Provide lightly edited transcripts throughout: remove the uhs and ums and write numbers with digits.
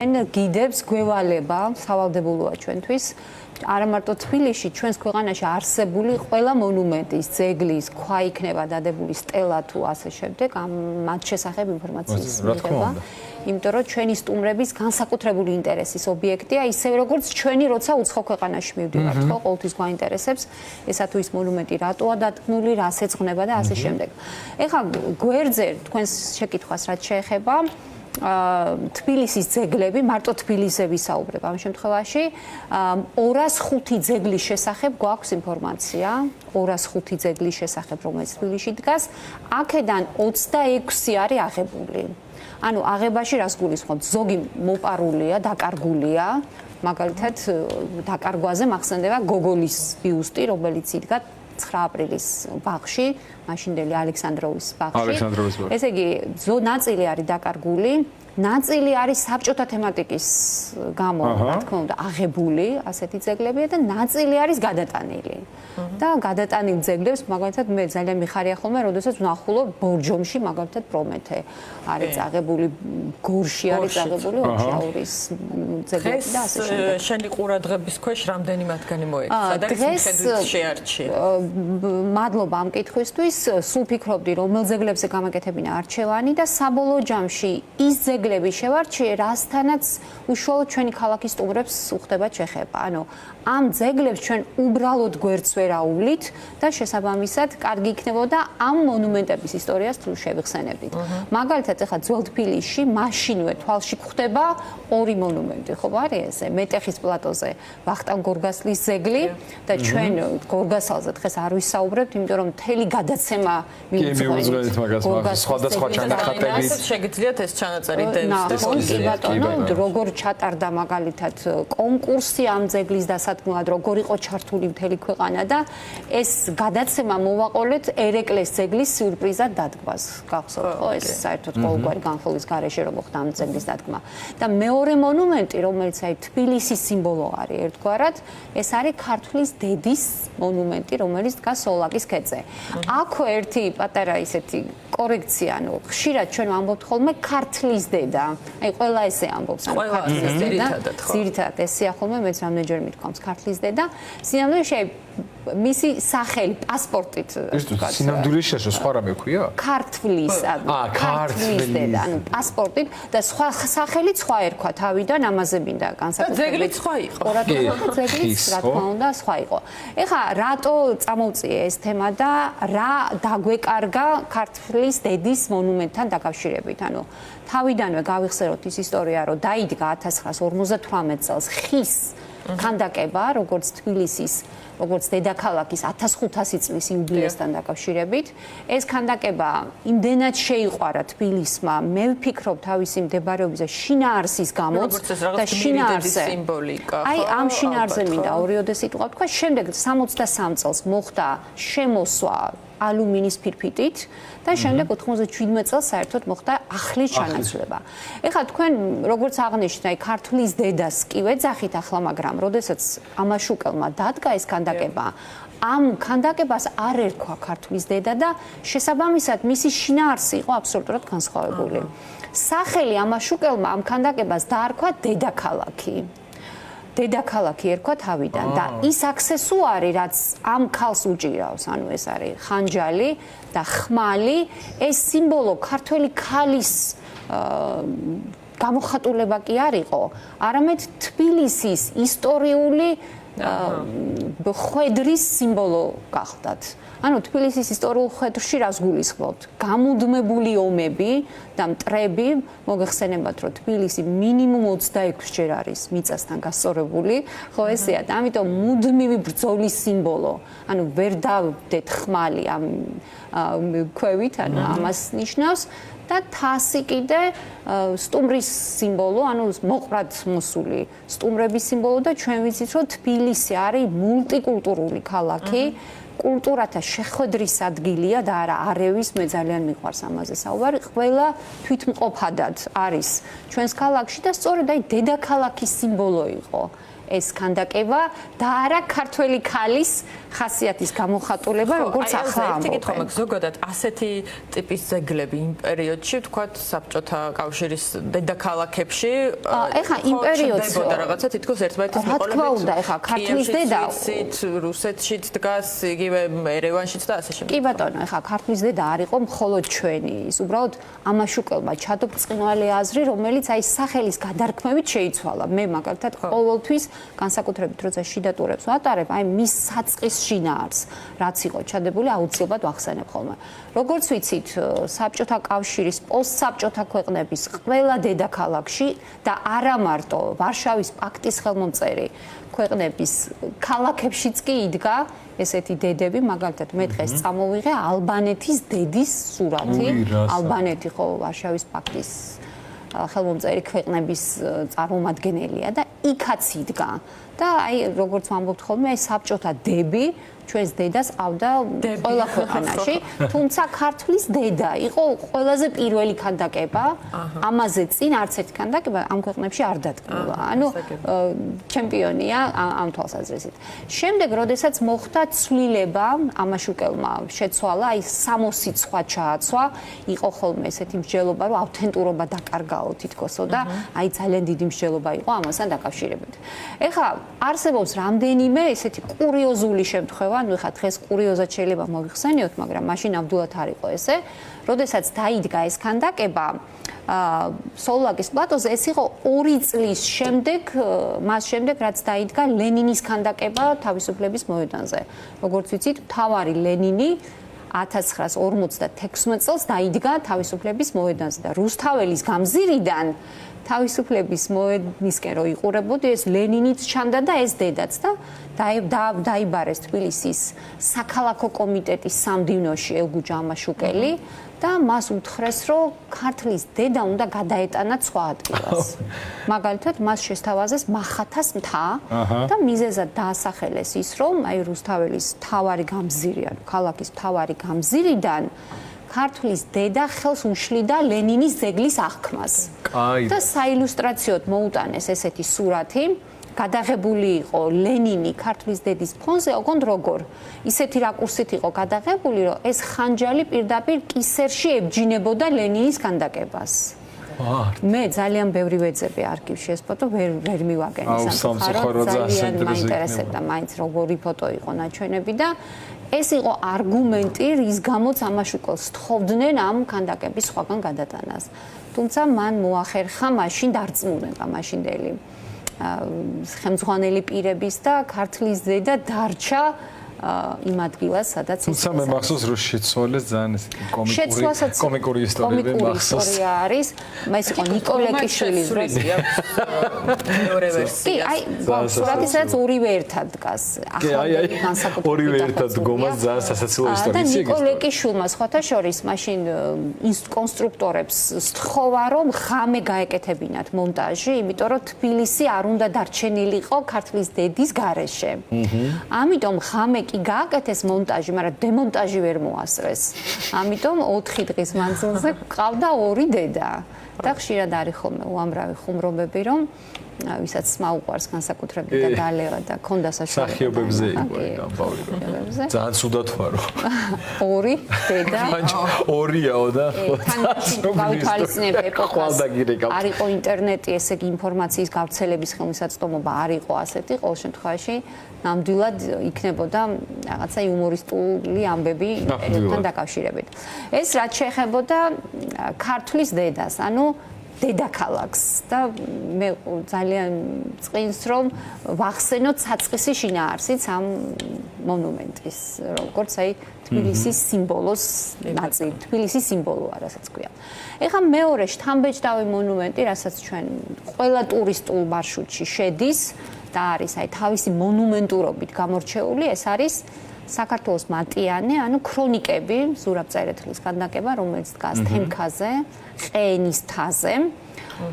გიდებს გვევალება სავალდებულოა ჩვენთვის არა მარტო თბილისში ჩვენს ქვეყანაში არსებული ყველა მონუმენტის ძეგლის ქვა იქნება დადებული სტელა თუ ასე შემდეგ მათ შესახებ ინფორმაციის მიღება იმიტომ რომ ჩვენი სტუმრების განსაკუთრებული ინტერესის ობიექტია ისევე როგორც ჩვენი როცა უცხო ქვეყანაში მივდივართ ხო ყოველთვის გვაინტერესებს ესა თუ ის მონუმენტი რატოა დადგმული რას ეძღვნება და ასე შემდეგ ეხლა გვერდზე თქვენს შეკითხვას რაც შეეხება თბილისის ძეგლები მარტო თბილისზე ვისაუბრებ ამ შემთხვევაში 205 ძეგლის შესახებ გვაქვს ინფორმაცია 205 ძეგლის შესახებ რომელიც თბილისში დგას აქედან 26 არის აღებული ანუ აღებაში რას გულისხმობთ ზოგი მოპარულია დაკარგულია მაგალითად დაკარგვაზე მახსენდება გოგოლის ბიუსტი რომელიც იდგა 9 აპრილის ბაღში, მაშინდელი ალექსანდროვის ბაღში. ესე იგი, ნაწილი არის დაკარგული, ნაწილი არის საბჭოთა თემატიკის გამო, რა თქმა უნდა, აღებული, ასეთი ძეგლებია და ნაწილი არის გადატანილი. და გადატანილ ძეგლებს, მაგალითად, მე ძალიან მიხარია ხოლმე, როდესაც ვნახულობ ბორჯომში, მაგალითად, პრომეთე არის აღებული, გორში არის აღებული, ოქშაურის ძეგლები და ასე შემდეგ. შენი ყურადღების ქვეშ რამდენი მათგანი მოექცა და ის მიხედვით შეარჩიე. მადლობა ამ კითხვისთვის. სულ ფიქრობდი, რომელ ძეგლებზე გამაკეთებინა არჩევანი და საბოლოო ჯამში ის ძეგლები შევარჩიე, რასთანაც უშუალოდ ჩვენი ქალაქის სტუმრებს უხდებათ შეხება. ანუ ამ ძეგლებს ჩვენ უბრალოდ გვერდს ვერ აუვლით და შესაბამისად კარგი იქნებოდა ამ მონუმენტების ისტორიას თუ შევიხსენებდით. მაგალითად, ეხლა ძველ თბილისში მაშინვე თვალში გვხვდება ორი მონუმენტი, ხო არის ესე? მეტეხის პლატოზე ვახტანგ გორგასლის ძეგლი და ჩვენ გორგასალზე დღეს არ ვისაუბრებთ, იმიტომ რომ მთელი გადაცემა მივუძღვენით მაგას, სხვადასხვა ჩანახატები. შეგიძლიათ ეს ჩანაწერი როგორ ჩატარდა მაგალითად კონკურსი ამ ძეგლის დასადგმად, როგორ იყო ჩართული მთელი ქვეყანა და ეს გადაცემა მოვაყოლეთ ერეკლეს ძეგლის სიურპრიზად დადგმას. გახსოვთ ხო ეს საერთოდ ყოველგვარი განხილვის გარეშე რომ მოხდა ამ ძეგლის დადგმა. და მეორე მონუმენტი, რომელიც აი თბილისის სიმბოლო არის ერთგვარად, ეს არის ქართლის დედის მონუმენტი, რომელიც დგას სოლაკის ქედზე. აქ ერთი პატარა ისეთი კორექცია, ანუ ხშირად ჩვენ ვამბობთ ხოლმე ქართლის დედა. აი ყველა ესე ამბობს, ანუ ქართლის დედა. ძირითადად ესეა ხოლმე მეც რამდენჯერ მithქვამს ქართლის დედა. სინამდვილეში მისი სახელი პასპორტით სინამდვილეში შეშო სხვა რამე ქვია? ქართლის, ქართლის დედა, ანუ პასპორტით და სხვა სახელით სხვა ერქვა თავიდან ამაზე მინდა განსაკუთრებით. ძეგლიც სხვა იყო. ძეგლიც რა თქმა უნდა სხვა იყო. ეხლა რატო წამოვწიე ეს თემა და რა დაგვეკარგა ქართლის დედის მონუმენტთან დაკავშირებით? ანუ თავიდანვე გავიხსენოთ ის ისტორია, რომ დაიდგა 1958 წელს ხის ქანდაკება, როგორც თბილისის როგორც დედაქალაქის 1500 წლის იუბილეასთან დაკავშირებით. ეს ქანდაკება იმდენად შეიყვარა თბილისმა, მე ვფიქრობ თავისი მდებარეობის და შინაარსის გამოც და შინაარსზე სიმბოლიკა. აი ამ შინაარსზე მინდა ორიოდე სიტყვა თქვა. შემდეგ 63 წელს მოხდა შემოსვა ალუმინის ფირფიტით და შემდეგ 97 წელს საერთოდ მოხდა ახლის ჩანაცვლება. ეხლა თქვენ როგორც აღნიშნეთ, აი ქართლის დედას კი ვეძახით ახლა, მაგრამ როდესაც ამაშუკელმა დადგა ეს ქანდაკება, ამ ქანდაკებას არ ერქვა ქართლის დედა და შესაბამისად მისი შინაარსი იყო აბსოლუტურად განსხვავებული. სახელი ამაშუკელმა ამ ქანდაკებას დაარქვა დედაქალაქი. დედაქალაქი ერქვა თავიდან და ის აქსესუარი, რაც ამ ქალს უჭირავს, ანუ ეს არის ხანჯალი და ხმალი, ეს სიმბოლო ქართველი ქალის გამოხატულება კი არ იყო, არამედ თბილისის ისტორიული ხვედრის სიმბოლო გახდათ. ანუ თბილისის ისტორიულ ხვედრში რას გულისხმობთ? გამუდმებული ომები და მტრები, მოგეხსენებათ, რომ თბილისი მინიმუმ 26 ჯერ არის მიწასთან გასწორებული, ხო ესეა და ამიტომ მუდმივი ბრძოლის სიმბოლო. ანუ ვერ დავდეთ ხმალი ამ ქვევით, ანუ ამას ნიშნავს და თასი კიდე სტუმრის სიმბოლო, ანუ მოყვრად მოსული სტუმრების სიმბოლო და ჩვენ ვიცით, რომ თბილისი არის მულტიკულტურული ქალაქი. კულტურათა შეხვედრის ადგილია და არა არევის, მე ძალიან მიყვარს ამაზე საუბარი. ყველა თვითმყოფადად არის ჩვენს ქალაქში და სწორედ აი დედაქალაქის სიმბოლო იყო. ეს ქანდაკება და არა ქართველი ქალის ხასიათის გამოხატულება, როგორც ახლა ამბობენ. ზოგადად ასეთი ტიპის ძეგლები იმ პერიოდში, თქვათ, საბჭოთა კავშირის დედაქალაქებში, ეხა იმ პერიოდში რაღაცა თითქოს ერთმანეთის მოყოლებით. რა თქმა უნდა, ეხა ქართლის დედა რუსეთშიც დგას, იგივე ერევანშიც და ასე შემდეგ. კი ბატონო, ეხა ქართლის დედა არ იყო მხოლოდ ჩვენი, ის უბრალოდ ამაშუკელმა ჩადობწყინვალე აზრი, რომელიც აი სახელის გადარქმევით შეიცვალა. მე მაგალითად ყოველთვის განსაკუთრებით როცა შიდა ტურებს ვატარებ, აი მის საწყის შინაარს, რაც იყო ჩადებული, აუცილებლად ვახსენებ ხოლმე. როგორც ვიცით, საბჭოთა კავშირის პოსტსაბჭოთა ქვეყნების ყველა დედაქალაქში და არა მარტო ვარშავის პაქტის ხელმომწერი ქვეყნების ქალაქებშიც კი იდგა ესეთი დედები, მაგალითად მე დღეს წამოვიღე ალბანეთის დედის სურათი. ალბანეთი ხო ვარშავის პაქტის ხელმომწერი ქვეყნების წარმომადგენელია და იქაც იდგა. და აი როგორც ვამბობთ ხოლმე, აი საბჭოთა დები ჩვენს დედას ყავდა ყველა ქვეყანაში, თუმცა ქართლის დედა იყო ყველაზე პირველი ქანდაკება, ამაზე წინ არც ერთი ქანდაკება ამ ქვეყნებში არ დადგმულა. ანუ ჩემპიონია ამ თვალსაზრისით. შემდეგ, როდესაც მოხდა ცვლილება, ამაშუკელმა შეცვალა, აი სამოსიცხვა ჩააცვა, იყო ხოლმე ესეთი მსჯელობა, რომ ავთენტურობა დაკარგაო თითქოსო და აი ძალიან დიდი მსჯელობა იყო ამასთან დაკავშირებით. ეხლა არსებობს რამდენიმე ესეთი კურიოზული შემთხვევა, ну ხა დღეს კურიოზად შეიძლება მოიხსენიოთ, მაგრამ მაშინ ნამდვილად არ იყო ესე. როდესაც დაიდგა ეს ქანდაკება სოლვაკის პლატოზე, ეს იყო 2 წლის შემდეგ, მას შემდეგ რაც დაიდგა ლენინის ქანდაკება თავისუფლების მოედანზე. როგორც ვიცით, მთავარი ლენინი 1956 წელს დაიდგა თავისუფლების მოედანზე და რუსთაველის გამზირიდან თავისუფლების მოედნისკენ რო იყურებოდი, ეს ლენინიც ჩანდა და ეს დედაც და დაიბარეს თბილისის საქალაქო კომიტეტის სამდივნოში ელგუჯა ამაშუკელი და მას უთხრეს, რომ ქართლის დედა უნდა გადაეტანა სხვა ადგილას. მაგალითად, მას შესთავაზეს მახათას მთა და მიზეზად დაასახელეს ის, რომ აი რუსთაველის მთავარი გამზირი, ანუ ქალაქის მთავარი გამზირიდან ქართლის დედა ხელს უშლიდა ლენინის ძეგლის აღქმას. და საილუსტრაციოდ მოუტანეს ესეთი სურათი, გადაღებული იყო ლენინი ქართლის დედის ფონზე, ოღონდ როგორ? ისეთი რაკურსით იყო გადაღებული, რომ ეს ხანჯალი პირდაპირ კისერში ებჯინებოდა ლენინის ქანდაკებას. მე ძალიან ბევრი ვეძები არქივში ეს ფოტო ვერ მივაგენი სამწუხაროდ ძალიან მაინტერესებდა მაინც როგორი ფოტო იყო ნაჩვენები და ეს იყო არგუმენტი, რის გამოც ამაშუკელს თხოვდნენ ამ ქანდაკების სხვაგან გადატანას. თუმცა მან მოახერხა მაშინ დარწმუნება მაშინდელი ხელმძღვანელი პირების და ქართლის დედა დარჩა იმ ადგილას, სადაც თუმცა მე მახსოვს რომ შეცვალეს ძალიან კომიკური ისტორიები მახსოვს. ისტორია არის, მას იყო ნიკოლეკიშვილის ვერსია. მეორე ვერსია. აი, სურათი სადაც ორივე ერთად დგას. ახლანდელი განსაკუთრებით. ორივე ერთად დგომას ძალიან სასაცილო ისტორია. და ნიკოლეკიშვილმა სხვათა შორის მაშინ კონსტრუქტორებს სთხოვა, რომ ღამე გაეკეთებინათ მონტაჟი, იმიტომ რომ თბილისი არ უნდა დარჩენილიყო ქართლის დედის გარეშე. ამიტომ ღამე კი გააკეთეს მონტაჟი, მაგრამ დემონტაჟი ვერ მოასწრეს. ამიტომ 4 დღის მანძილზე ყავდა 2 დედა. და ხშირად არის ხოლმე უამრავი ხუმრობები, რომ ვისაც მაუყვარს განსაკუთრებით და დალევა და ქონდა საშუალება. სახიობებზე იყო ამბავი რომ. ძალიან ცუდად ვარო. 2 დედა. 2-აო და გავითვალისწინებ ეპოქას. არ იყო ინტერნეტი, ესე იგი ინფორმაციის გავრცელების ხელმისაწვდომობა არ იყო ასეთი, ყოველ შემთხვევაში ნამდვილად იქნებოდა რაღაცა იუმორისტული ამბები თან დაკავშირებით. ეს რაც შეეხებოდა ქართლის დედას, ანუ დედაქალაქს და მე ძალიან წინს რომ ვახსენოთ საწყისი შინაარსიც ამ მონუმენტის, როგორც აი თბილისის სიმბოლოს ნაწილი, თბილისის სიმბოლოა, რასაც ქვია. ეხლა მეორე შთამბეჭდავი მონუმენტი, რასაც ჩვენ ყველა ტურისტულ მარშრუტში შედის და არის აი თავისი მონუმენტურობით გამორჩეული, ეს არის საქართველოს მატიანე, ანუ ქრონიკები, ზურაბ წერეთლის ქანდაკება, რომელიც დგას თემქაზე, ყეენის თაზე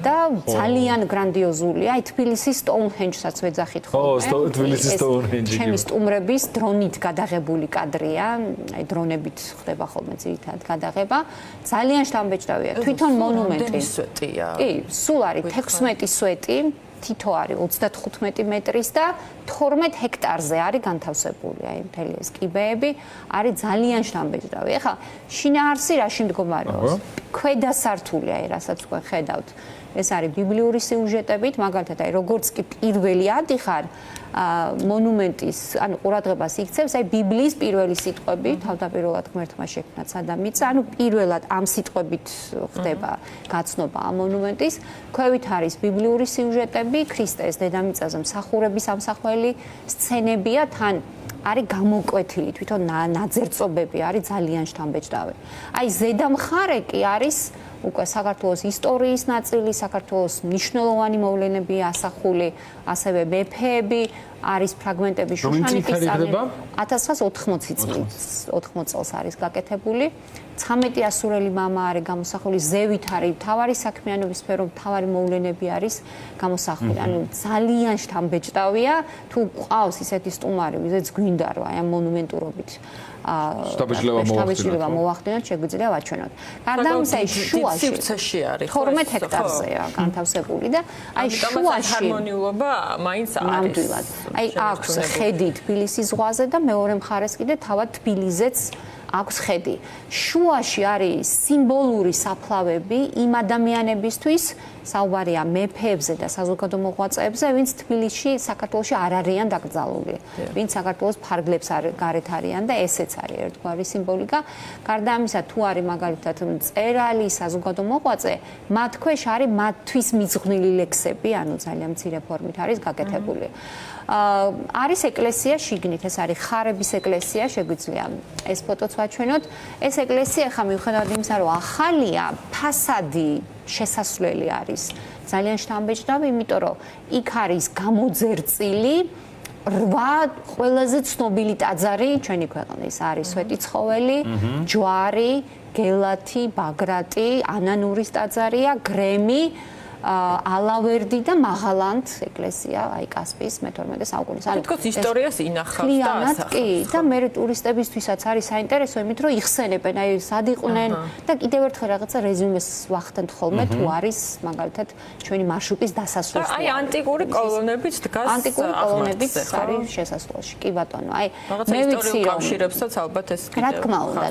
და ძალიან გრანდიოზულია, აი თბილისის სტოუნჰენჯსაც ვეძახით ხოლმე. ხო, თბილისის სტოუნჰენჯი. ჩემი სტუმრების დრონით გადაღებული კადრია, აი დრონებით ხდება ხოლმე ძირითადად გადაღება. ძალიან შთამბეჭდავია. თვითონ მონუმენტი. სვეტია. კი, სულ არის 16 სვეტი. თითო არის 35 მეტრის და 12 ჰექტარზე არის განთავსებული. აი მთელი ეს კიბეები არის ძალიან შთამბეჭდავი. ეხლა შინაარსი რაში მდგომარეობს? ქვედა სართული, აი რასაც თქვენ ხედავთ. ეს არის ბიბლიური სიუჟეტებით, მაგალითად, აი როგორც კი პირველი ადიხარ მონუმენტის, ანუ ყურადღებას იქცევს, აი ბიბლიის პირველი სიტყვები, თავდაპირველად ღმერთმა შექმნა სადამიწა, ანუ პირველად ამ სიტყვებით ხდება გაცნობა ამ მონუმენტის. ქვევით არის ბიბლიური სიუჟეტები, ქრისტეს დედამიწაზე მსახურების ამსახველი სცენებია, თან არის გამოკვეთილი, თვითონ ნაძერწობები არის ძალიან შთამბეჭდავი. აი ზედა მხარე კი არის უკვე საქართველოს ისტორიის ნაწილი, საქართველოს მნიშვნელოვანი მოვლენებია ასახული, ასევე მეფეები, არის ფრაგმენტები შუშანიკის 1980 წელს არის გაკეთებული. 13 ასურელი მამა არის გამოსახული, ზევით არის მთავარი საქმიანობის სფერო, მთავარი მოვლენები არის გამოსახული. ანუ ძალიან შთამბეჭდავია, თუ ყავს ისეთი სტუმარი, ვიზეც გვინდა რომ აი ამ მონუმენტურობით შთაბეჭდილება მოახდინოთ, შეგვიძლია ვაჩვენოთ. გარდა ამისა, შუაში 12 ჰექტარზეა განთავსებული და აი შუაში ჰარმონიულობა მაინც არის. ნამდვილად. აი აქვს ხედი თბილისის ზღვაზე და მეორე მხარეს კიდე თავად თბილისზეც აქვს ხედი. შუაში არის სიმბოლური საფლავები იმ ადამიანებისთვის, საუბარია მეფეებზე და საზოგადო მოღვაწეებზე, ვინც თბილისში, საქართველოში არ არიან დაკრძალული. ვინც საქართველოს ფარგლებს გარეთ არიან და ესეც არის ერთგვარი სიმბოლიკა. გარდა ამისა, თუ არის მაგალითად მწერალი, საზოგადო მოღვაწე, მათ ქვეშ არის მათთვის მიძღვნილი ლექსები, ანუ ძალიან მცირე ფორმით არის გაკეთებული. არის ეკლესია შიგნით, ეს არის ხარების ეკლესია, შეგვიძლია ეს ფოტოც ვაჩვენოთ. ეს ეკლესია ხა მიუხედავად იმისა, რომ ახალია, ფასადი შესასვლელი არის ძალიან შთამბეჭდავი, იმიტომ რომ იქ არის გამოძერწილი 8 ყველაზე ცნობილი ტაძარი ჩვენი ქვეყნის. არის სვეტიცხოველი, ჯვარი, გელათი, ბაგრატი, ანანურის ტაძარია, გრემი, ალავერდი და მაღალანთ ეკლესია, აი კასპიის მე-12 საუკუნის. ანუ თქოს ისტორიას ინახავს და ასახავს. კი, და მე ტურისტებისთვისაც არის საინტერესო, იმით რომ იხსენებენ, აი სად იყვნენ და კიდევ ერთხელ რაღაცა რეზუმეს ვახდენთ ხოლმე, თუ არის მაგალითად ჩვენი მარშრუტის დასასრულს. აი ანტიკური კოლონებით დგას ანტიკური კოლონებით არის შესასვლელში. კი ბატონო, აი მე ვიცი რომ კავშირებსაც ალბათ ეს კიდევ რა თქმა უნდა,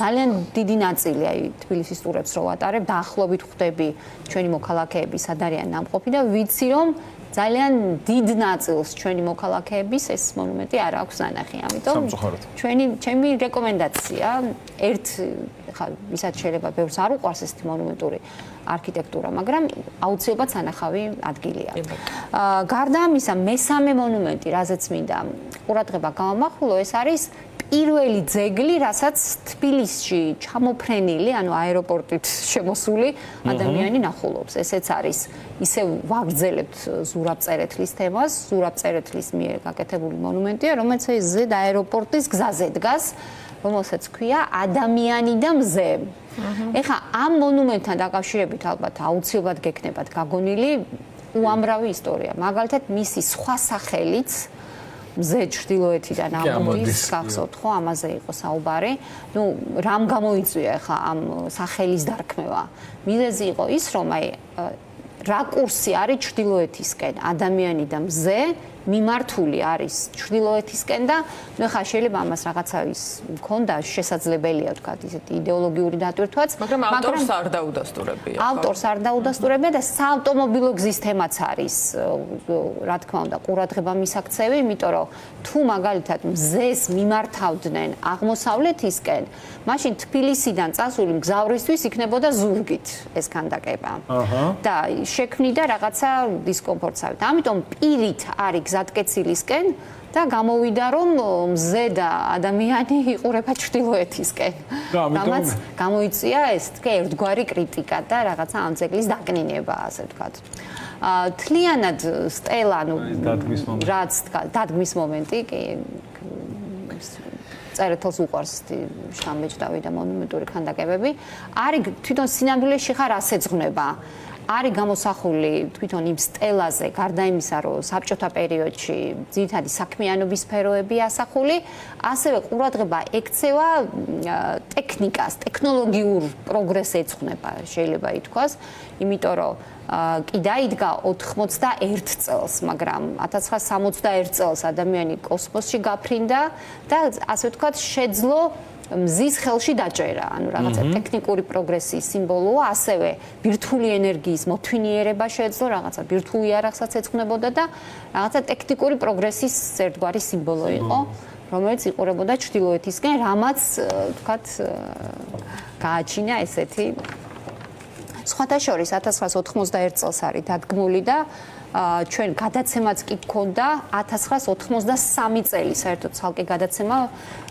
ძალიან დიდი ნაწილი აი თბილისის ტურებს რო ვატარებ, დაახლოებით ხვდები ჩვენი მოქალაქეები სად არიან ნამყოფი და ვიცი რომ ძალიან დიდ ნაწილს ჩვენი მოქალაქეების ეს მონუმენტი არ აქვს ნანახი. ამიტომ ჩემი რეკომენდაცია ხა ვისაც შეიძლება ბევრს არ უყვარს ესეთი მონუმენტური არქიტექტურა, მაგრამ აუცილებლად სანახავი ადგილია. გარდა ამისა, მესამე მონუმენტი, რაზეც მინდა ყურადღება გავამახვილო, ეს არის პირველი ძეგლი, რასაც თბილისში ჩამოფრენილი, ანუ აეროპორტით შემოსული ადამიანი ნახულობს. ესეც არის ისე ვაგრძელებთ ზურაბ წერეთლის თემას, ზურაბ წერეთლის მიერ გაკეთებული მონუმენტია, რომელიც ზედ აეროპორტის გზაზე დგას, რომელსაც ქვია ადამიანი და მზე. ეხლა ამ მონუმენტთან დაკავშირებით ალბათ აუცილებლად გექნებათ გაგონილი უამრავი ისტორია. მაგალითად, მისი სხვა სახელიც მზე ჩრდილოეთიდან აღმოდის, გახსოვთ ხო, ამაზე იყო საუბარი. ნუ რამ გამოიწვია ახლა ამ სახელის დარქმევა? მიზეზი იყო ის, რომ აი რაკურსი არის ჩრდილოეთისკენ, ადამიანი და მზე მიმართული არის ჩრდილოეთისკენ და ნუ ხა შეიძლება ამას რაღაცა ის მქონდა შესაძლებელია ვთქვათ ისეთი იდეოლოგიური დატვირთვაც, მაგრამ ავტორს არ დაუდასტურებია. ავტორს არ დაუდასტურებია და საავტომობილო გზის თემაც არის, რა თქმა უნდა, ყურადღება მისაქცევი, იმიტომ რომ თუ მაგალითად მზეს მიმართავდნენ აღმოსავლეთისკენ, მაშინ თბილისიდან წასული მგზავრისთვის იქნებოდა ზურგით ეს ქანდაკება. და შექმნიდა რაღაცა დისკომფორტსავით. ამიტომ პირით არის გზატკეცილისკენ და გამოვიდა რომ მზე და ადამიანი იყურება ჩრდილოეთისკენ. რამაც გამოიწვია ეს ერთგვარი კრიტიკა და რაღაცა ამ ძეგლის დაკნინება, ასე ვთქვათ. თლიანად სტელა, ნუ რაც დადგმის მომენტი, კი წერეთელს უყვარს შთამბეჭდავი და მონუმენტური ქანდაკებები, არის თვითონ სინამდვილეში ხარ ასე ზღნება. არის გამოსახული თვითონ იმ სტელაზე, გარდა იმისა, რომ საბჭოთა პერიოდში ძირითადი საქმიანობის სფეროები ასახული, ასევე ყურადღება ექცევა ტექნიკას, ტექნოლოგიურ პროგრესს ეძღვნება, შეიძლება ითქვას, იმიტომ რომ კი დაიდგა 91 წელს, მაგრამ 1961 წელს ადამიანი კოსმოსში გაფრინდა და ასე ვთქვათ, შეძლო მზის ხელში დაჭერა, ანუ რაღაცა ტექნიკური პროგრესის სიმბოლოა, ასევე ბირთვული ენერგიის მოთვინიერება შეეძლო, რაღაცა ბირთვული იარაღსაც ეძღვნებოდა და რაღაცა ტექნიკური პროგრესის ერთგვარი სიმბოლო იყო, რომელიც იყურებოდა ჩრდილოეთისკენ, რამაც ვთქვათ, გააჩინა ესეთი სხვათა შორის 1991 წელს არის დადგმული და ჩვენ გადაცემაც კი გქონდა 1993 წელი, საერთოდ ცალკე გადაცემა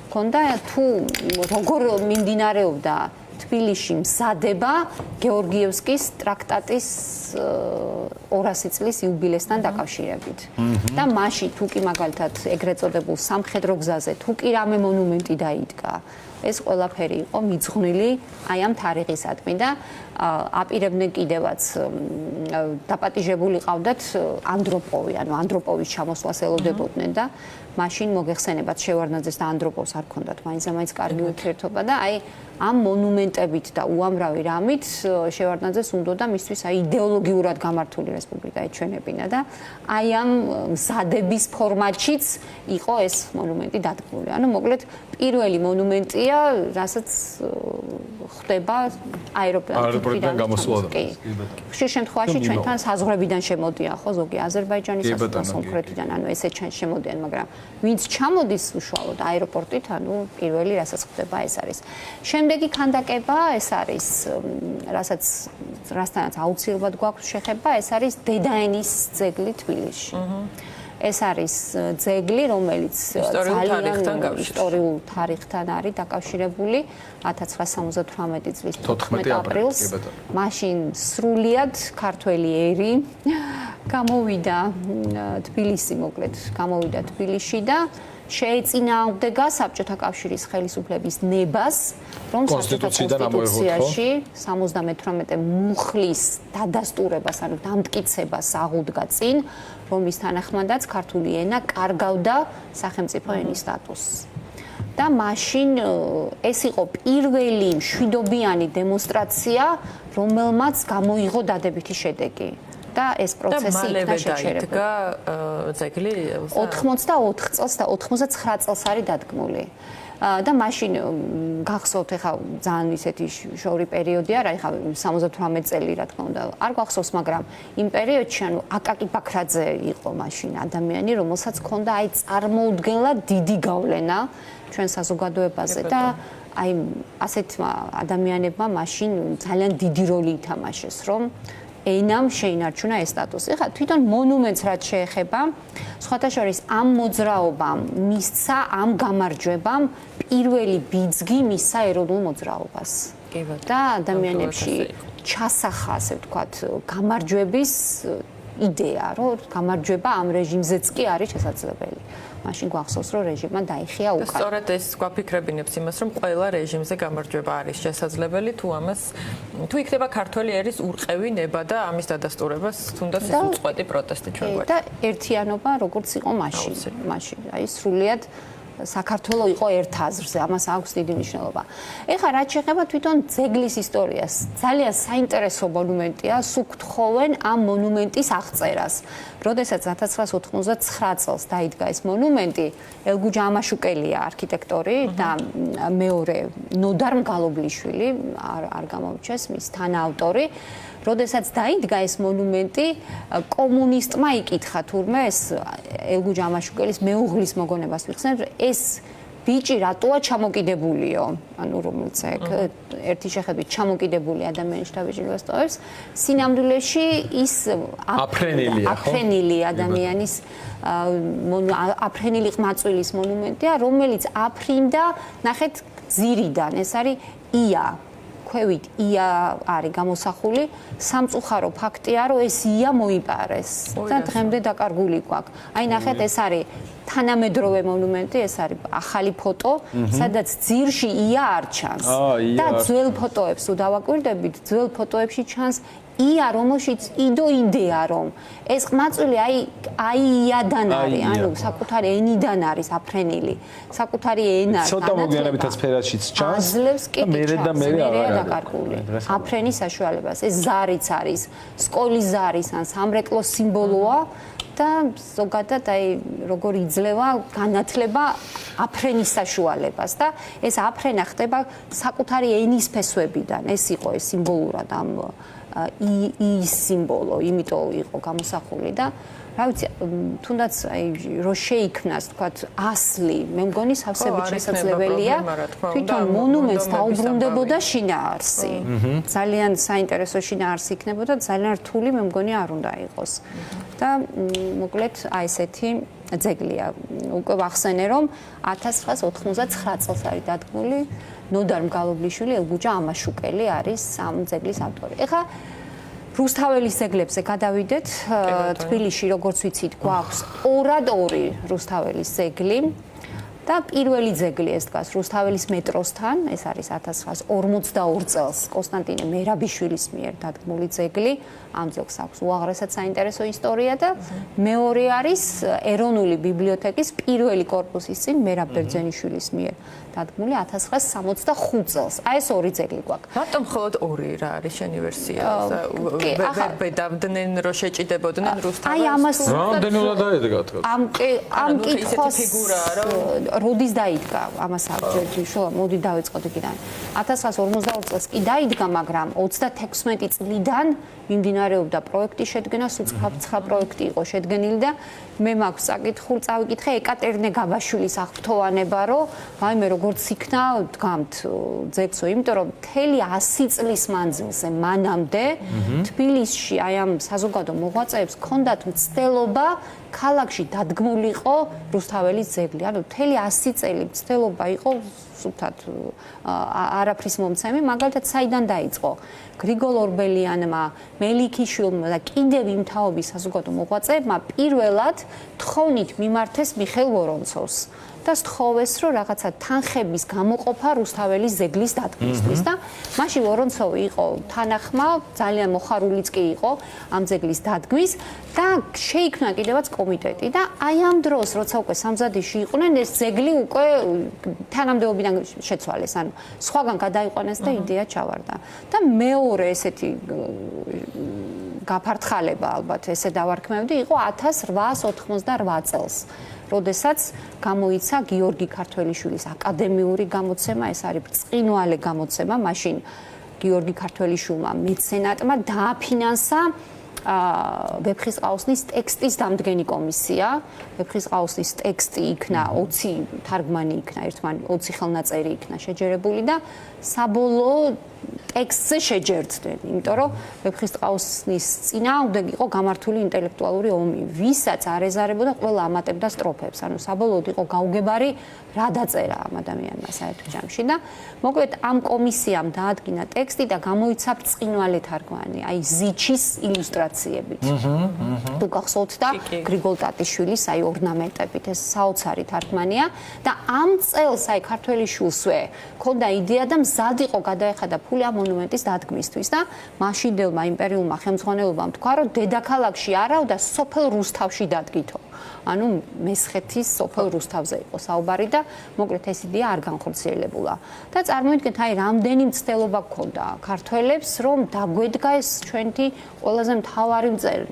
გქონდა, თუ როგორ მიმდინარეობდა თბილისში მზადება გეორგიევსკის ტრაქტატის 200 წლის იუბილესთან დაკავშირებით. და მაშინ თუ კი მაგალითად ეგრეთ წოდებულ სამხედრო გზაზე თუ კი რამე მონუმენტი დაიდგა, ეს ყველაფერი იყო მიძღვნილი აი ამ თარიღისადმი და აპირებდნენ კიდევაც დაპატიჟებული ყავდათ ანდროპოვი, ანუ ანდროპოვის ჩამოსვლას ელოდებოდნენ და მაშინ მოგეხსენებათ შევარდნაძეს და ანდროპოვს არ ქონდათ მაინც კარგი ურთიერთობა და აი ამ მონუმენტებით და უამრავი რამით შევარდნაძეს უნდოდა მისთვის აი იდეოლოგიურად გამართული რესპუბლიკა ეჩვენებინა და აი ამ მზადების ფორმატშიც იყო ეს მონუმენტი დადგმული. ანუ მოკლედ პირველი მონუმენტია, რასაც ხდება აეროპლანიდან გამოსვლა. ხშირ შემთხვევაში ჩვენთან საზღვრებიდან შემოდიან, ხო, ზოგი აზერბაიჯანის სამხრეთიდან, ანუ ესე შემოდიან, მაგრამ ვინც ჩამოდის უშუალოდ აეროპორტით, ანუ პირველი რასაც ხდება ეს არის. შემდეგი ქანდაკება ეს არის, რასთანაც აუცილებლად გვაქვს შეხება, ეს არის დედაენის ძეგლი თბილისში. ეს არის ძეგლი, რომელიც ძალიან ისტორიულ თარიღთან არის დაკავშირებული 1978 წლის 14 აპრილს. მაშინ სრულიად ქართველი ერი გამოვიდა თბილისი, მოკლედ გამოვიდა თბილისში და შეეწინააღმდეგა საბჭოთა კავშირის ხელისუფლების ნებას, რომ საბჭოთა კონსტიტუციაში 78 მუხლის დადასტურებას, ანუ დამტკიცებას აღუდგა წინ, რომლის თანახმადაც ქართული ენა კარგავდა სახელმწიფო ენის სტატუსს. და მაშინ ეს იყო პირველი მშვიდობიანი დემონსტრაცია, რომელმაც გამოიღო დადებითი შედეგი. და ეს პროცესი იქნა შეჩერებული. და ძეგლი 84 წელს და 99 წელს არის დადგმული. და მაშინ გახსოვთ, ეხა ძალიან ისეთი შორი პერიოდი არა, ეხა 78 წელი რა თქმა უნდა არ გახსოვს, მაგრამ იმ პერიოდში ანუ აკაკი ბაქრაძე იყო მაშინ ადამიანი, რომელსაც ჰქონდა აი წარმოუდგენლად დიდი გავლენა ჩვენ საზოგადოებაზე და აი ასეთმა ადამიანებმა მაშინ ძალიან დიდი როლი ითამაშეს, რომ ენამ შეინარჩუნა ეს სტატუსი. ხა თვითონ მონუმენტს რაც შეეხება, სხვათა შორის ამ მოძრაობამ მისცა ამ გამარჯვებამ პირველი ბიძგი მისცა ეროვნულ მოძრაობას. და ადამიანებში ჩასახა, ასე ვთქვათ, გამარჯვების იდეა, რომ გამარჯვება ამ რეჟიმზეც კი არის შესაძლებელი. მაშინ გვახსოვს, რომ რეჟიმმა დაიხია უკან. სწორედ ეს გვაფიქრებინებს იმას, რომ ყველა რეჟიმზე გამარჯვება არის შესაძლებელი, თუ იქნება ქართველი ერის ურყევი ნება და ამის დადასტურებას თუნდაც ის უწყვეტი პროტესტი ჩვენ გვაქვს. და ერთიანობა როგორც იყო მაშინ, აი სრულიად საქართველო იყო ერთ აზრზე, ამას აქვს დიდი მნიშვნელობა. ეხლა რაც შეეხება თვითონ ძეგლის ისტორიას, ძალიან საინტერესო მონუმენტია, სუქთხოვენ ამ მონუმენტის აღწერას. როდესაც 1999 წელს დაიდგა ეს მონუმენტი, ელგუჯ ამაშუკელია არქიტექტორი და მეორე ნოდარ მგალობლიშვილი, არ გამოვიჩეს მის თანაავტორი. როდესაც დაიდგა ეს მონუმენტი, კომუნისტმა იკითხა თურმე ეს ელგუჯ ამაშუკელის მეუღლის მოგონებას ვიხსენებ, ეს ბიჭი რატოა ჩამოკიდებულიო, ანუ რომელიც ერთი შეხედვით ჩამოკიდებული ადამიანის შთაბეჭდილებას ტოვებს, სინამდვილეში ის აფრენილი ადამიანის აფრენილი ყმაწვილის მონუმენტია, რომელიც აფრინდა, ნახეთ, ძირიდან, ეს არის ია ქვევით ია არის გამოსახული, სამწუხარო ფაქტია, რომ ეს ია მოიპარეს და დღემდე დაკარგული გვაქვს. აი ნახეთ, ეს არის თანამედროვე მონუმენტი, ეს არის ახალი ფოტო, სადაც ძირში ია არ ჩანს. და ძველ ფოტოებს თუ დავაკვირდებით, ძველ ფოტოებში ჩანს ია რომელშიც იდო იდეა რომ ეს ყმაწვილი აიადან არის, ანუ საკუთარი ენიდან არის აფრენილი, საკუთარი ენა ცოტა მოგვიანებითაც ფერადშიც ჩანს და მე დაკარგული აფრენის საშუალებას. ეს ზარიც არის, სკოლის ზარის ან სამრეკლოს სიმბოლოა და ზოგადად როგორ იძლევა განათლება აფრენის საშუალებას და ეს აფრენა ხდება საკუთარი ენის ფესვებიდან. ეს იყო ეს სიმბოლურად ამ ის სიმბოლო, იმიტომ იყო გამოსახული და რა ვიცი, თუნდაც რო შეიქმნას, თქვათ, ასლი, მე მგონი სავსებით შესაძლებელია თვითონ მონუმენტს დაუბრუნდებოდა შინაარსი. ძალიან საინტერესო შინაარსი იქნებოდა, ძალიან რთული მე მგონი არ უნდა იყოს. და მოკლედ ესეთი ძეგლია. უკვე ვახსენე რომ 1999 წელს არის დადგმული ნოდარ მგალობლიშვილი, ელგუჯა ამაშუკელი არის ამ ძეგლის ავტორი. ეხლა რუსთაველის ძეგლებზე გადავიდეთ. თბილისში, როგორც ვიცით, გვაქვს 2-2 რუსთაველის ძეგლი. და პირველი ძეგლი ეს დგას რუსთაველის მეტროსთან, ეს არის 1942 წელს კონსტანტინე მერაბიშვილის მიერ დადგმული ძეგლი. ამ ძეგლს აქვს უაღრესად საინტერესო ისტორია და მეორე არის ეროვნული ბიბლიოთეკის პირველი კორპუსის წინ მერაბ ბერძენიშვილის მიერ დადგმული 1965 წელს. აი ეს ორი ძეგლი გვაქვს. რატომ მხოლოდ ორი რა არის შენი ვერსია? ბედავდნენ რომ შეჭიდებოდნენ რუსთაველს? აი ამას რამდენად დაედგათ? ამ კითხვას როდის დაიდგა ამას აღჯერჯიშო, მოდი დავიწყოთ იქიდან. 1942 წელს კი დაიდგა, მაგრამ 36 წლიდან მიმდინარეობდა პროექტის შედგენა, სუცხრა პროექტი იყო შედგენილი და მე მაქვს საკითხული, წავიკითხე ეკატერინე გაბაშვილის აღფრთოვანება, რომ ვაიმე როგორც იქნა დგამთ ძეგლსო, იმიტომ რომ მთელი 100 წლის მანძილზე მანამდე თბილისში აი ამ საზოგადო მოღვაწეებს ჰქონდათ მცდელობა ქალაქში დადგმულიყო რუსთაველის ძეგლი. ანუ მთელი 100 წელი მცდელობა იყო სულთად არაფრის მომცემი, მაგალითად საიდან დაიწყო? გრიგოლ ორბელიანმა, მელიქიშვილმა და კიდევ იმ თაობის საზოგადო მოღვაწეებმა პირველად თხოვნით მიმართეს მიხეილ ვორონცოვს და სთხოვეს, რომ რაღაცა თანხების გამოყოფა რუსთაველის ძეგლის დადგმისთვის და მაშინ ვორონცოვი იყო თანახმა, ძალიან მოხარულიც კი იყო ამ ძეგლის დადგმის და შეიქმნა კიდევაც კომიტეტი და აი ამ დროს, როცა უკვე სამზადისში იყვნენ, ეს ძეგლი უკვე თანამდებობიდან შეცვალეს, ანუ სხვაგან გადაიყვანეს და იდეა ჩავარდა. და მეორე ესეთი გაფართხალება, ალბათ ესე დავარქმევდი, იყო 1888 წელს. როდესაც გამოიცა გიორგი ქართველიშვილის აკადემიური გამოცემა, ეს არის ბრწყინვალე გამოცემა, მაშინ გიორგი ქართველიშვილმა მეცენატმა დააფინანსა ვეფხისტყაოსნის ტექსტის დამდგენი კომისია. ვეფხისტყაოსნის ტექსტი იქნა 20 თარგმანი იქნა, ერთმანეთს 20 ხელნაწერი იქნა შეჯერებული და საბოლოო ტექსტზე შეჯერდნენ, იმიტომ რომ ვეფხისტყაოსნის წინააღმდეგ იყო გამართული ინტელექტუალური ომი, ვისაც არ ეზარებოდა ყველა ამატებდა სტროფებს, ანუ საბოლოოდ იყო გაუგებარი რა დაწერა ამ ადამიანმა საერთო ჯამში და მოკლედ ამ კომისიამ დაადგინა ტექსტი და გამოიცა ბრწყინვალე თარგმანი, აი ზიჩის ილუსტრაციებით. თუ გახსოვთ და გრიგოლ ტატიშვილის აი ორნამენტებით, ეს საოცარი თარგმანია და ამ წელს აი ქართველიშვილსვე ქონდა იდეა და მზად იყო გადაეხადა ფული ამ მონუმენტის დადგმისთვის და მაშინდელმა იმპერიულმა ხელმძღვანელობამ თქვა, რომ დედაქალაქში არავდა, სოფელ რუსთავში დადგითო. ანუ მესხეთის სოფელ რუსთავზე იყო საუბარი და მოკლედ ეს იდეა არ განხორციელებულა. და წარმოიდგინეთ, აი რამდენი მცდელობა გქონდა ქართველებს, რომ დაგვედგა ეს ჩვენი ყველაზე მთავარი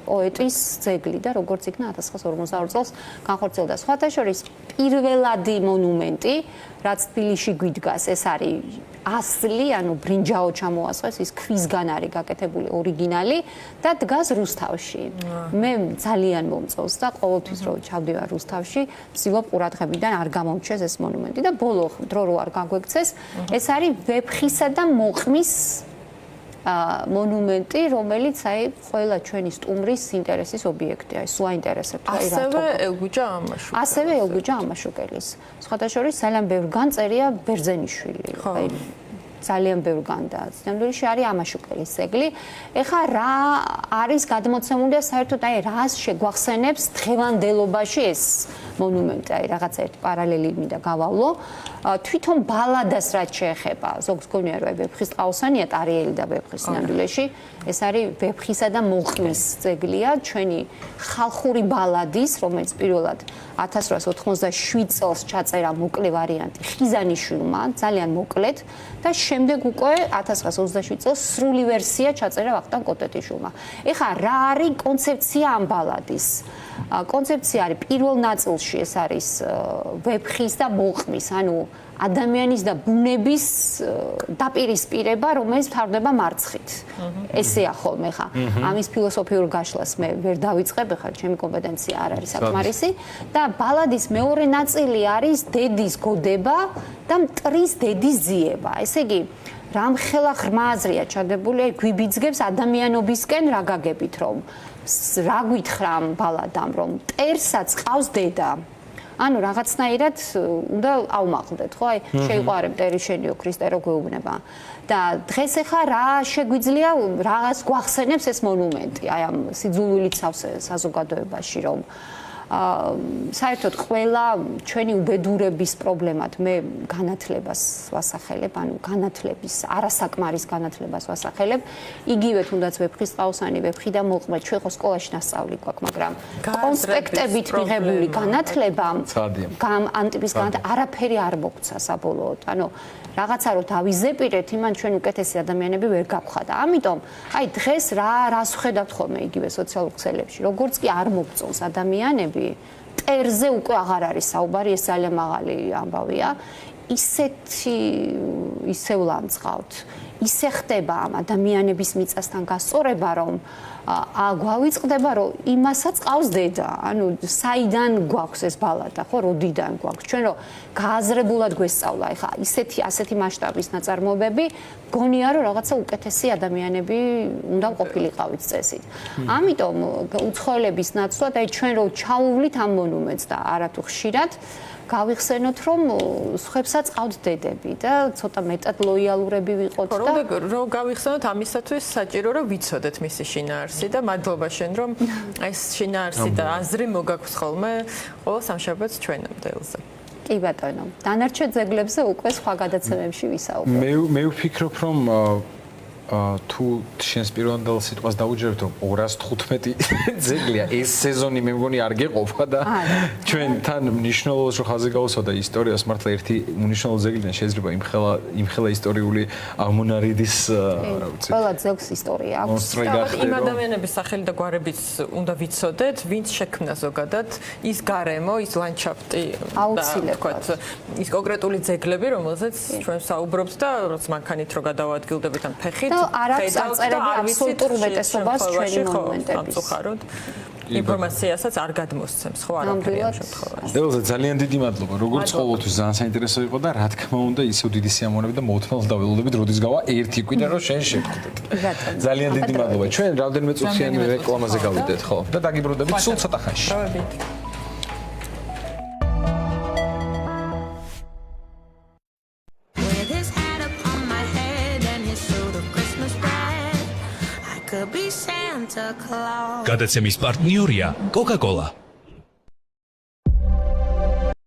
პოეტის ძეგლი და როგორც იქნა 1942 წელს განხორციელდა. სხვათა შორის პირველადი მონუმენტი, რაც თბილისში გვიდგას, ეს არის ასლი, ანუ ბრინჯაო ჩამოასხეს, ის ქვისგან არის გაკეთებული ორიგინალი და დგას რუსთავში. მე ძალიან მომწონს და ყოველთვის რომ ჩავდივარ რუსთავში, ვცდილობ ყურადღებიდან არ გამომჩეს ეს მონუმენტი და ბოლო დრო რო არ გაგვექცეს, ეს არის ვეფხისა და მოყმის მონუმენტი, რომელიც აი ყველა ჩვენი სტუმრის ინტერესის ობიექტია, აი სულ აინტერესებთ აი რა. ასევე ელგუჯა ამაშუკელი. ასევე ელგუჯა ამაშუკელის. სხვათა შორის ძალიან ბევრ განწერია ბერძენიშვილი. აი ძალიან ბევრგან და სინამდვილეში არის ამაშუკელის ძეგლი. ეხლა რა არის გადმოცემული და საერთოდ აი რას შეგვახსენებს დღევანდელობაში ეს მონუმენტი, აი რაღაცა ერთი პარალელი მინდა გავავლო. თვითონ ბალადას რაც შეეხება, ზოგს გონია რომ ვეფხის ტყაოსანია ტარიელი და ვეფხის სინამდვილეში, ეს არის ვეფხისა და მოყმის ძეგლია, ჩვენი ხალხური ბალადის, რომელიც პირველად 1887 წელს ჩაწერა მოკლე ვარიანტი ხიზანიშვილმა, ძალიან მოკლედ და შემდეგ უკვე 1927 წელს სრული ვერსია ჩაწერა ვახტანგ კოტეტიშვილმა. ეხლა რა არის კონცეფცია ამ ბალადის? კონცეფცია არის პირველ ნაწილში ეს არის ვეფხის და მოყმის, ანუ ადამიანის და ბუნების დაპირისპირება, რომელიც მთავრდება მარცხით. ესეა ხოლმე ხა. ამის ფილოსოფიურ გაშლას მე ვერ დავიწყებ, ხა ჩემი კომპეტენცია არ არის საკმარისი და ბალადის მეორე ნაწილი არის დედის გოდება და მტრის დედის ძიება. ესე იგი, რამხელა ღრმა აზრია ჩადებული, აი გვიბიძგებს ადამიანობისკენ რა გაგებით, რომ რა გითხრა ამ ბალადამ, რომ მტერსაც ყავს დედა. ანუ რაღაცნაირად უნდა ავმაყდეთ, ხო? აი შეიყვარე მტერი შენიო ქრისტე რო გვეუბნება. და დღეს ახლა რა შეგვიძლია რაღაც გვახსენებს ეს მონუმენტი, აი ამ სიძულვილით სავსე საზოგადოებაში, რომ საერთოდ ყველა ჩვენი უბედურების პრობლემად მე განათლებას ვასახელებ, ანუ განათლების, არასაკმარის განათლებას ვასახელებ. იგივე თუნდაც ვეფხის ტყაოსანი, ვეფხი და მოყმე, ჩვენ ხო სკოლაში ნასწავლი გვაქვს, მაგრამ კონსპექტებით მიღებული განათლებამ ანტიპის განათლება არაფერი არ მოგცა საბოლოოდ. ანუ რაღაცა რო დავიზეპირეთ, იმან ჩვენ უკეთესი ადამიანები ვერ გავხდა და ამიტომ აი დღეს რას ვხედავთ ხოლმე იგივე სოციალურ ქსელებში, როგორც კი არ მოგწონს ადამიანები მტერზე უკვე აღარ არის საუბარი, ეს ძალიან მაღალი ამბავია. ისევ ლანძღავთ. ისე ხდება ამ ადამიანების მიწასთან გასწორება, რომ გვავიწყდება, რომ იმასაც ყავს დედა. ანუ საიდან გვაქვს ეს ბალადა, ხო, როდიდან გვაქვს? ჩვენ რომ გააზრებულად გვესწავლა, ეხლა ასეთი მასშტაბის ნაწარმოებები, გონია რომ რაღაცა უკეთესი ადამიანები უნდა ყოფილიყავით წესით. ამიტომ უცხოელების ნაცვლად, აი ჩვენ რომ ჩაუვლით ამ მონუმენტს და არათუ ხშირად გავიხსენოთ, რომ სხვებსაც ყავთ დედები და ცოტა მეტად ლოიალურები ვიყოთ და რომ გავიხსენოთ ამისათვის საჭირო რომ ვიცოდეთ მისი შინაარსი და მადლობა შენ რომ ეს შინაარსი და აზრი მოგაქვს ხოლმე ყოველ სამშაბათს ჩვენამდელზე. კი ბატონო, დანარჩენ ძეგლებზე უკვე სხვა გადაცემებში ვისაუბრებთ. მე ვფიქრობ, რომ თუ შენს პირვანდელ სიტყვას დაუჯერებთ, რომ 215 ძეგლია ეს სეზონი მე მგონი არ გეყოფა და ჩვენ თან მნიშვნელოვანს რო ხაზი გავუსვა ისტორიას, მართლა ერთი უნიშნელო ძეგლიდან შეიძლება იმხელა ისტორიული აღმონარიდის, რა ვიცი. ყველა ძეგლს ისტორია აქვს. იმ ადამიანების სახელი და გვარებიც უნდა ვიცოდეთ, ვინც შექმნა ზოგადად ის გარემო, ის ლანდშაფტი აუცილებლად. ის კონკრეტული ძეგლები, რომელზეც ჩვენ საუბრობთ და რაც მანქანით რო გადავადგილდებით ან ფეხით არ აქვს აწერები აბსოლუტურ უმეტესობას ჩვენი მონუმენტების. ინფორმაციასაც არ გადმოსცემს, ხო, არაფერი ამ შემთხვევაში. დელზე ძალიან დიდი მადლობა. როგორც ყოველთვის ძალიან საინტერესო იყო და რა თქმა უნდა, ისევ დიდი სიამოვნებით და მოუთმენლად დაველოდებით, როდის გავა ერთი კვირა რომ შენ შევხვდეთ. ძალიან დიდი მადლობა. ჩვენ რამდენიმე წუთიანი რეკლამაზე გავიდეთ, ხო? და დაგიბრუნდებით სულ ცოტა ხანში. გადაცემის პარტნიორია Coca-Cola.